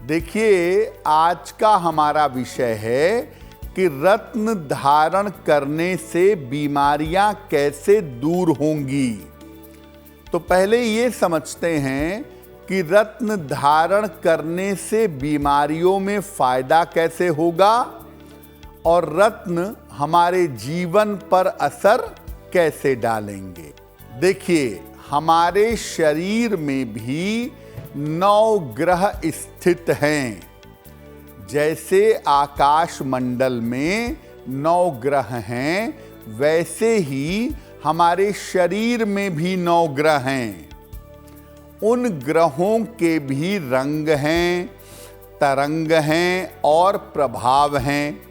देखिए, आज का हमारा विषय है कि रत्न धारण करने से बीमारियां कैसे दूर होंगी। तो पहले ये समझते हैं कि रत्न धारण करने से बीमारियों में फायदा कैसे होगा और रत्न हमारे जीवन पर असर कैसे डालेंगे। देखिए, हमारे शरीर में भी 9 ग्रह स्थित हैं। जैसे आकाश मंडल में 9 ग्रह हैं, वैसे ही हमारे शरीर में भी 9 ग्रह हैं। उन ग्रहों के भी रंग हैं, तरंग हैं और प्रभाव हैं।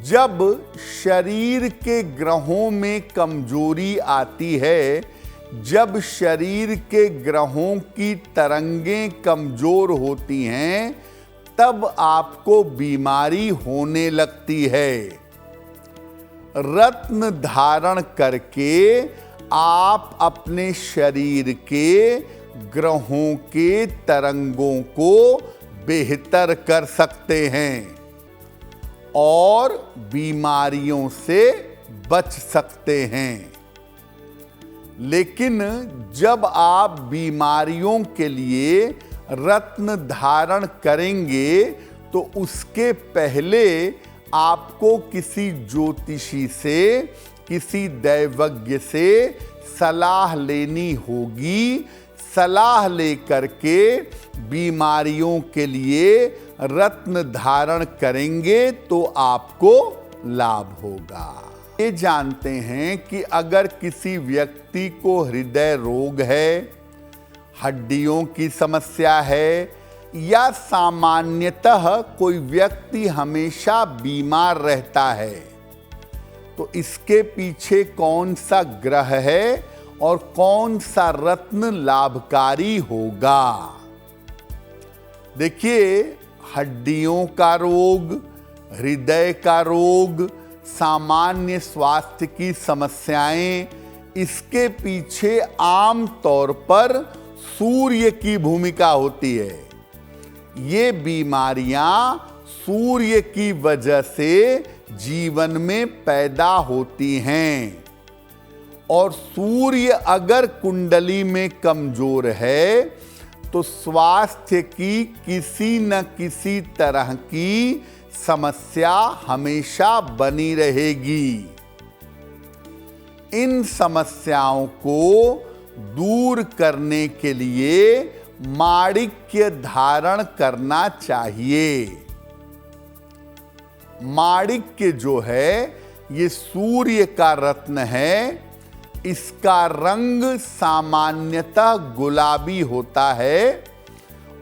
जब शरीर के ग्रहों में कमजोरी आती है, जब शरीर के ग्रहों की तरंगें कमजोर होती हैं, तब आपको बीमारी होने लगती है। रत्न धारण करके आप अपने शरीर के ग्रहों के तरंगों को बेहतर कर सकते हैं और बीमारियों से बच सकते हैं। लेकिन जब आप बीमारियों के लिए रत्न धारण करेंगे तो उसके पहले आपको किसी ज्योतिषी से, किसी दैवज्ञ से सलाह लेनी होगी। सलाह लेकर के बीमारियों के लिए रत्न धारण करेंगे तो आपको लाभ होगा। ये जानते हैं कि अगर किसी व्यक्ति को हृदय रोग है, हड्डियों की समस्या है या सामान्यतः कोई व्यक्ति हमेशा बीमार रहता है, तो इसके पीछे कौन सा ग्रह है और कौन सा रत्न लाभकारी होगा। देखिए, हड्डियों का रोग, हृदय का रोग, सामान्य स्वास्थ्य की समस्याएं, इसके पीछे आम तौर पर सूर्य की भूमिका होती है। ये बीमारियां सूर्य की वजह से जीवन में पैदा होती हैं और सूर्य अगर कुंडली में कमजोर है तो स्वास्थ्य की किसी न किसी तरह की समस्या हमेशा बनी रहेगी। इन समस्याओं को दूर करने के लिए माणिक्य धारण करना चाहिए। माणिक्य जो है, ये सूर्य का रत्न है। इसका रंग सामान्यतः गुलाबी होता है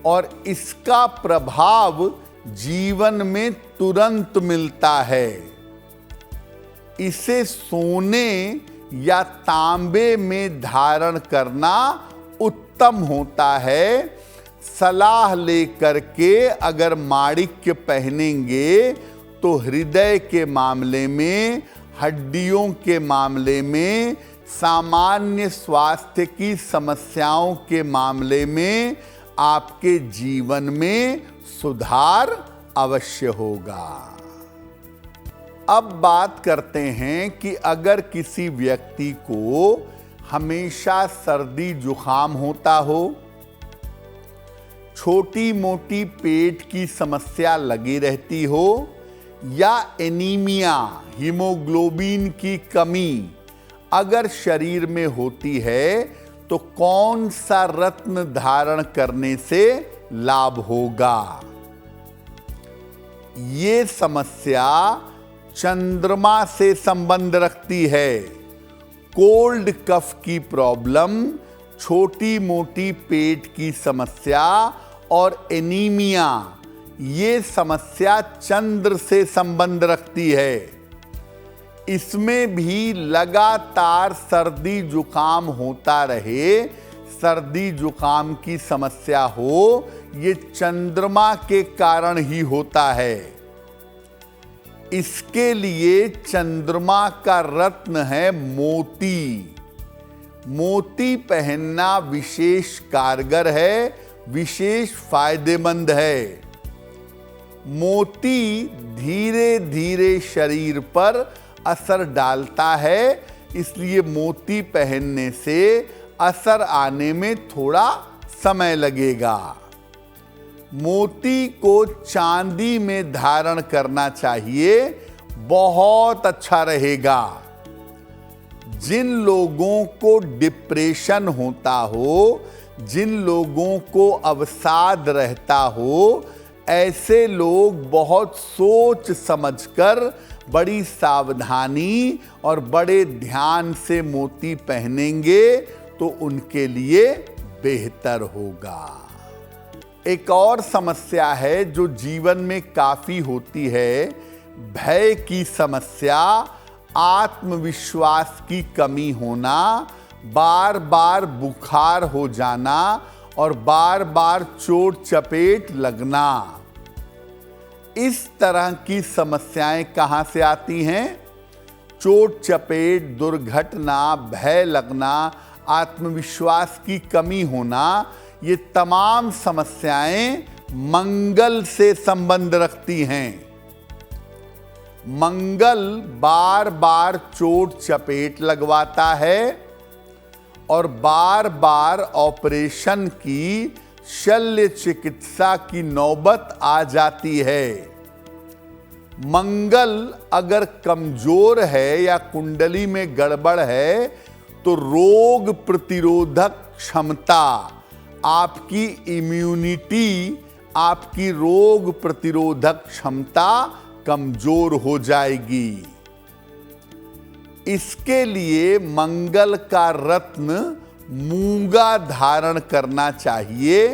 और इसका प्रभाव जीवन में तुरंत मिलता है। इसे सोने या तांबे में धारण करना उत्तम होता है। सलाह लेकर के अगर माणिक्य पहनेंगे तो हृदय के मामले में, हड्डियों के मामले में, सामान्य स्वास्थ्य की समस्याओं के मामले में आपके जीवन में सुधार अवश्य होगा। अब बात करते हैं कि अगर किसी व्यक्ति को हमेशा सर्दी जुकाम होता हो, छोटी मोटी पेट की समस्या लगी रहती हो या एनीमिया, हीमोग्लोबिन की कमी अगर शरीर में होती है, तो कौन सा रत्न धारण करने से लाभ होगा। ये समस्या चंद्रमा से संबंध रखती है। कोल्ड कफ की प्रॉब्लम, छोटी मोटी पेट की समस्या और एनीमिया, ये समस्या चंद्र से संबंध रखती है। इसमें भी लगातार सर्दी जुकाम होता रहे, सर्दी जुकाम की समस्या हो, ये चंद्रमा के कारण ही होता है। इसके लिए चंद्रमा का रत्न है मोती। मोती पहनना विशेष कारगर है। विशेष फायदेमंद है। मोती धीरे धीरे शरीर पर असर डालता है, इसलिए मोती पहनने से असर आने में थोड़ा समय लगेगा। मोती को चांदी में धारण करना चाहिए, बहुत अच्छा रहेगा। जिन लोगों को डिप्रेशन होता हो, जिन लोगों को अवसाद रहता हो, ऐसे लोग बहुत सोच समझकर, बड़ी सावधानी और बड़े ध्यान से मोती पहनेंगे तो उनके लिए बेहतर होगा। एक और समस्या है जो जीवन में काफी होती है, भय की समस्या, आत्मविश्वास की कमी होना, बार बार बुखार हो जाना और बार बार चोट चपेट लगना। इस तरह की समस्याएं कहां से आती हैं? चोट चपेट, दुर्घटना, भय लगना, आत्मविश्वास की कमी होना, ये तमाम समस्याएं मंगल से संबंध रखती हैं। मंगल बार बार चोट चपेट लगवाता है और बार बार ऑपरेशन की, शल्य चिकित्सा की नौबत आ जाती है। मंगल अगर कमजोर है या कुंडली में गड़बड़ है तो रोग प्रतिरोधक क्षमता, आपकी इम्यूनिटी, आपकी रोग प्रतिरोधक क्षमता कमजोर हो जाएगी। इसके लिए मंगल का रत्न मूंगा धारण करना चाहिए।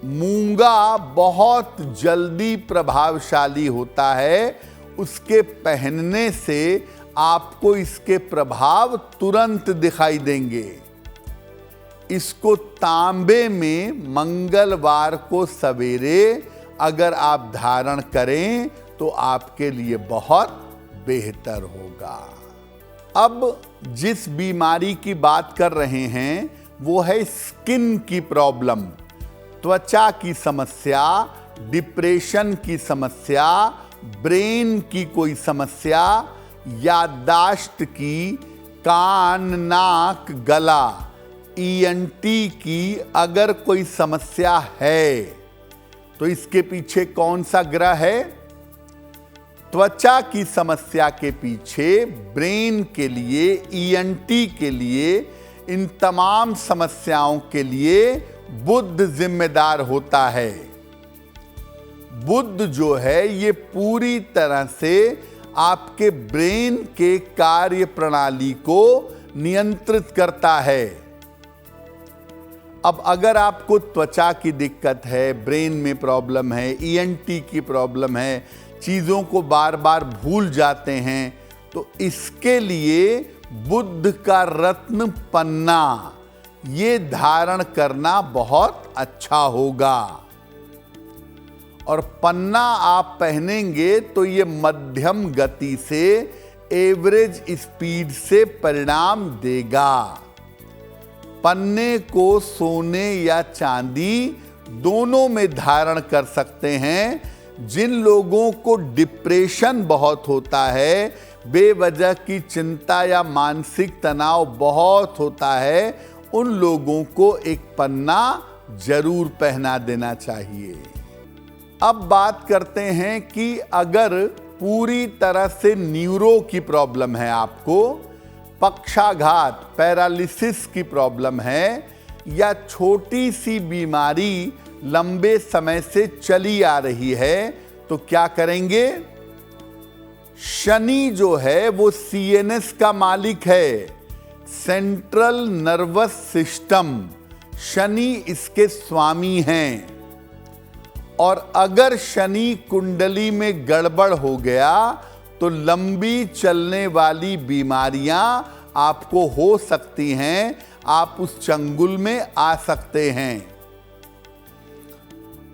मूंगा बहुत जल्दी प्रभावशाली होता है, उसके पहनने से आपको इसके प्रभाव तुरंत दिखाई देंगे। इसको तांबे में मंगलवार को सवेरे अगर आप धारण करें तो आपके लिए बहुत बेहतर होगा। अब जिस बीमारी की बात कर रहे हैं वो है स्किन की प्रॉब्लम, त्वचा की समस्या, डिप्रेशन की समस्या, ब्रेन की कोई समस्या, याददाश्त की, कान, नाक, गला, ईएनटी की अगर कोई समस्या है तो इसके पीछे कौन सा ग्रह है? त्वचा की समस्या के पीछे ब्रेन के लिए, ईएनटी के लिए, इन तमाम समस्याओं के लिए बुध जिम्मेदार होता है। बुध जो है ये पूरी तरह से आपके ब्रेन के कार्य प्रणाली को नियंत्रित करता है। अब अगर आपको त्वचा की दिक्कत है, ब्रेन में प्रॉब्लम है, ईएनटी की प्रॉब्लम है, चीजों को बार बार भूल जाते हैं, तो इसके लिए बुध का रत्न पन्ना ये धारण करना बहुत अच्छा होगा। और पन्ना आप पहनेंगे तो ये मध्यम गति से, एवरेज स्पीड से परिणाम देगा। पन्ने को सोने या चांदी दोनों में धारण कर सकते हैं। जिन लोगों को डिप्रेशन बहुत होता है, बेवजह की चिंता या मानसिक तनाव बहुत होता है, उन लोगों को एक पन्ना जरूर पहना देना चाहिए। अब बात करते हैं कि अगर पूरी तरह से न्यूरो की प्रॉब्लम है, आपको पक्षाघात, पैरालिसिस की प्रॉब्लम है, या छोटी सी बीमारी लंबे समय से चली आ रही है, तो क्या करेंगे? शनि जो है वो सीएनएस का मालिक है, सेंट्रल नर्वस सिस्टम, शनि इसके स्वामी हैं। और अगर शनि कुंडली में गड़बड़ हो गया तो लंबी चलने वाली बीमारियां आपको हो सकती हैं, आप उस चंगुल में आ सकते हैं।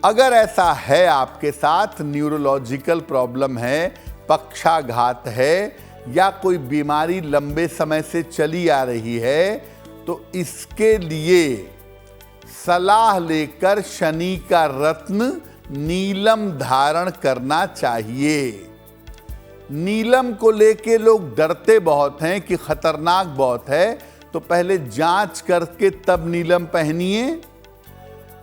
अगर ऐसा है आपके साथ, न्यूरोलॉजिकल प्रॉब्लम है, पक्षाघात है या कोई बीमारी लंबे समय से चली आ रही है, तो इसके लिए सलाह लेकर शनि का रत्न नीलम धारण करना चाहिए। नीलम को लेके लोग डरते बहुत हैं कि खतरनाक बहुत है, तो पहले जांच करके तब नीलम पहनिए।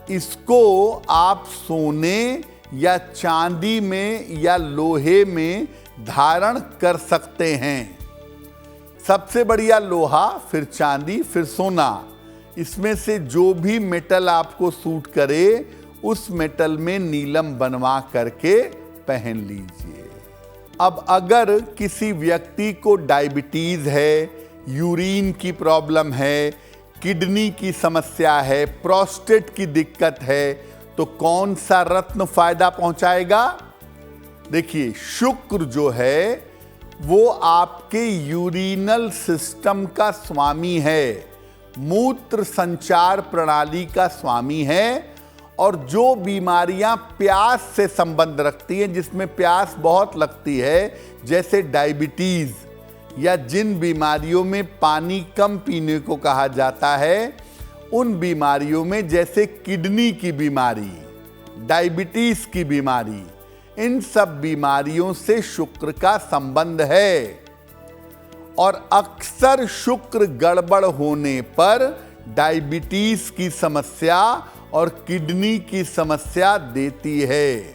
इसको आप सोने या चांदी में या लोहे में धारण कर सकते हैं। सबसे बढ़िया लोहा, फिर चांदी, फिर सोना। इसमें से जो भी मेटल आपको सूट करे उस मेटल में नीलम बनवा करके पहन लीजिए। अब अगर किसी व्यक्ति को डायबिटीज है, यूरिन की प्रॉब्लम है, किडनी की समस्या है, प्रोस्टेट की दिक्कत है, तो कौन सा रत्न फायदा पहुंचाएगा? देखिए, शुक्र जो है वो आपके यूरिनल सिस्टम का स्वामी है, मूत्र संचार प्रणाली का स्वामी है, और जो बीमारियां प्यास से संबंध रखती हैं, जिसमें प्यास बहुत लगती है, जैसे डायबिटीज, या जिन बीमारियों में पानी कम पीने को कहा जाता है, उन बीमारियों में जैसे किडनी की बीमारी, डायबिटीज की बीमारी, इन सब बीमारियों से शुक्र का संबंध है। और अक्सर शुक्र गड़बड़ होने पर डायबिटीज की समस्या और किडनी की समस्या देती है।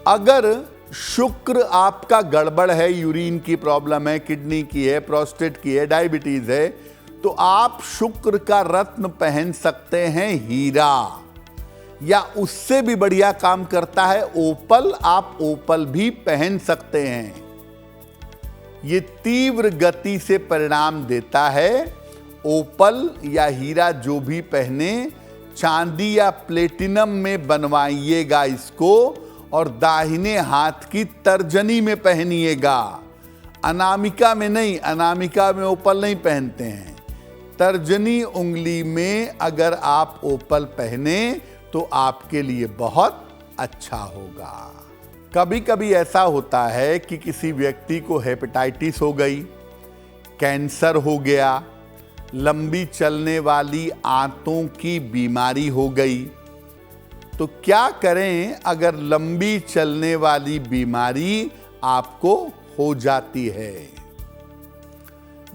अगर शुक्र आपका गड़बड़ है, यूरिन की प्रॉब्लम है, किडनी की है, प्रोस्टेट की है, डायबिटीज है, तो आप शुक्र का रत्न पहन सकते हैं हीरा, या उससे भी बढ़िया काम करता है ओपल, आप ओपल भी पहन सकते हैं। ये तीव्र गति से परिणाम देता है। ओपल या हीरा जो भी पहने, चांदी या प्लेटिनम में बनवाइएगा इसको, और दाहिने हाथ की तर्जनी में पहनिएगा, अनामिका में नहीं। अनामिका में ओपल नहीं पहनते हैं। तर्जनी उंगली में अगर आप ओपल पहने तो आपके लिए बहुत अच्छा होगा। कभी कभी ऐसा होता है कि किसी व्यक्ति को हेपेटाइटिस हो गई, कैंसर हो गया, लंबी चलने वाली आंतों की बीमारी हो गई, तो क्या करें अगर लंबी चलने वाली बीमारी आपको हो जाती है?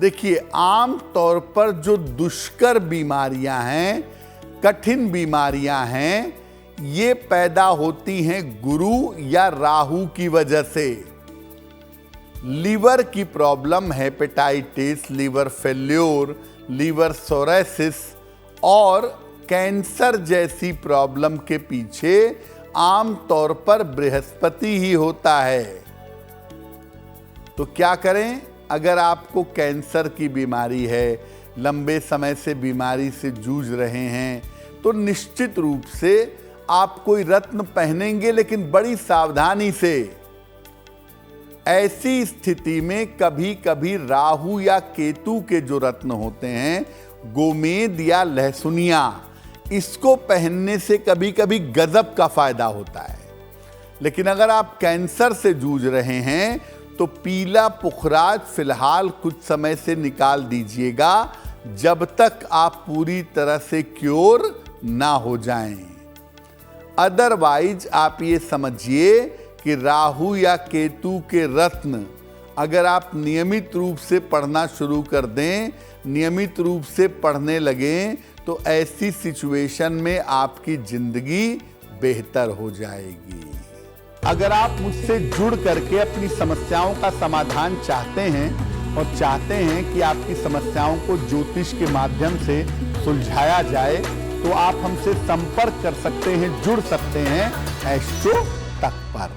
देखिए, आम तौर पर जो दुष्कर बीमारियां हैं, कठिन बीमारियां हैं, ये पैदा होती हैं गुरु या राहु की वजह से। लीवर की problem, hepatitis, liver failure, liver cirrhosis और कैंसर जैसी प्रॉब्लम के पीछे आम तौर पर बृहस्पति ही होता है। तो क्या करें? अगर आपको कैंसर की बीमारी है, लंबे समय से बीमारी से जूझ रहे हैं, तो निश्चित रूप से आप कोई रत्न पहनेंगे, लेकिन बड़ी सावधानी से। ऐसी स्थिति में कभी कभी राहु या केतु के जो रत्न होते हैं, गोमेद या लहसुनिया, इसको पहनने से कभी कभी गजब का फायदा होता है। लेकिन अगर आप कैंसर से जूझ रहे हैं तो पीला पुखराज फिलहाल कुछ समय से निकाल दीजिएगा, जब तक आप पूरी तरह से क्योर ना हो जाएं। अदरवाइज आप ये समझिए कि राहु या केतु के रत्न अगर आप नियमित रूप से पढ़ना शुरू कर दें, नियमित रूप से पढ़ने लगें, तो ऐसी सिचुएशन में आपकी जिंदगी बेहतर हो जाएगी। अगर आप मुझसे जुड़ करके अपनी समस्याओं का समाधान चाहते हैं और चाहते हैं कि आपकी समस्याओं को ज्योतिष के माध्यम से सुलझाया जाए, तो आप हमसे संपर्क कर सकते हैं, जुड़ सकते हैं एस्ट्रो तक पर।